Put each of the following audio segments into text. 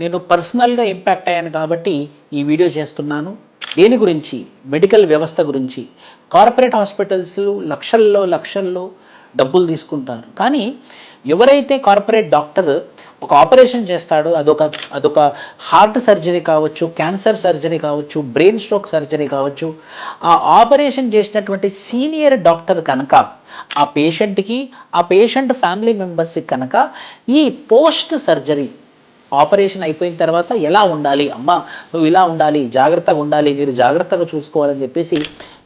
నేను పర్సనల్గా ఇంపాక్ట్ అయ్యాను కాబట్టి ఈ వీడియో చేస్తున్నాను. దేని గురించి? మెడికల్ వ్యవస్థ గురించి. కార్పొరేట్ హాస్పిటల్స్ లక్షల్లో డబ్బులు తీసుకుంటారు. కానీ ఎవరైతే కార్పొరేట్ డాక్టర్ ఒక ఆపరేషన్ చేస్తాడో అదొక హార్ట్ సర్జరీ కావచ్చు, క్యాన్సర్ సర్జరీ కావచ్చు, బ్రెయిన్ స్ట్రోక్ సర్జరీ కావచ్చు, ఆ ఆపరేషన్ చేసినటువంటి సీనియర్ డాక్టర్ కనుక ఆ పేషెంట్కి, ఆ పేషెంట్ ఫ్యామిలీ మెంబర్స్కి కనుక ఈ పోస్ట్ సర్జరీ ఆపరేషన్ అయిపోయిన తర్వాత ఎలా ఉండాలి, అమ్మ నువ్వు ఇలా ఉండాలి, జాగ్రత్తగా ఉండాలి, మీరు జాగ్రత్తగా చూసుకోవాలని చెప్పేసి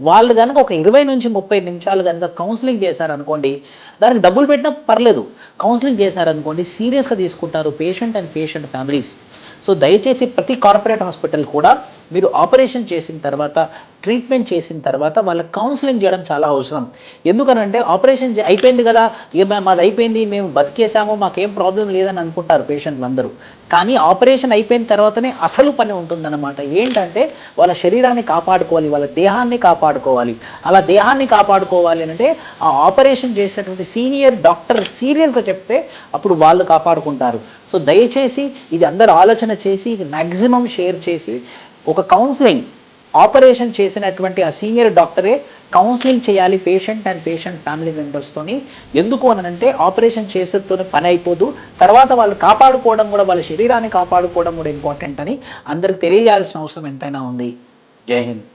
వాళ్ళు కనుక ఒక 20 నుంచి 30 నిమిషాలు కనుక కౌన్సిలింగ్ చేశారనుకోండి, దానికి డబ్బులు పెట్టినా పర్లేదు, కౌన్సిలింగ్ చేశారనుకోండి సీరియస్గా తీసుకుంటారు patient and patient families. So దయచేసి ప్రతి కార్పొరేట్ హాస్పిటల్ కూడా మీరు ఆపరేషన్ చేసిన తర్వాత, ట్రీట్మెంట్ చేసిన తర్వాత వాళ్ళకి కౌన్సిలింగ్ చేయడం చాలా అవసరం. ఎందుకనంటే ఆపరేషన్ అయిపోయింది కదా, మాది అయిపోయింది, మేము బతికేసాము, మాకేం ప్రాబ్లం లేదని అనుకుంటారు పేషెంట్లు అందరూ. కానీ ఆపరేషన్ అయిపోయిన తర్వాతనే అసలు పని ఉంటుందన్నమాట. ఏంటంటే వాళ్ళ శరీరాన్ని కాపాడుకోవాలి, వాళ్ళ దేహాన్ని కాపాడుకోవాలి. అలా దేహాన్ని కాపాడుకోవాలి అంటే ఆ ఆపరేషన్ చేసినటువంటి సీనియర్ డాక్టర్ సీరియస్గా చెప్తే అప్పుడు వాళ్ళు కాపాడుకుంటారు. సో దయచేసి ఇది అందరూ ఆలోచన చేసి ఇది మ్యాక్సిమం షేర్ చేసి ఒక కౌన్సిలింగ్ ఆపరేషన్ చేసినటువంటి ఆ సీనియర్ డాక్టరే కౌన్సిలింగ్ చేయాలి పేషెంట్ అండ్ పేషెంట్ ఫ్యామిలీ మెంబర్స్తోని. ఎందుకు అనంటే ఆపరేషన్ చేసేతోనే పని అయిపోదు, తర్వాత వాళ్ళు కాపాడుకోవడం కూడా, వాళ్ళ శరీరాన్ని కాపాడుకోవడం కూడా ఇంపార్టెంట్ అని అందరికి తెలియజేయాల్సిన అవసరం ఎంతైనా ఉంది. జై హింద్.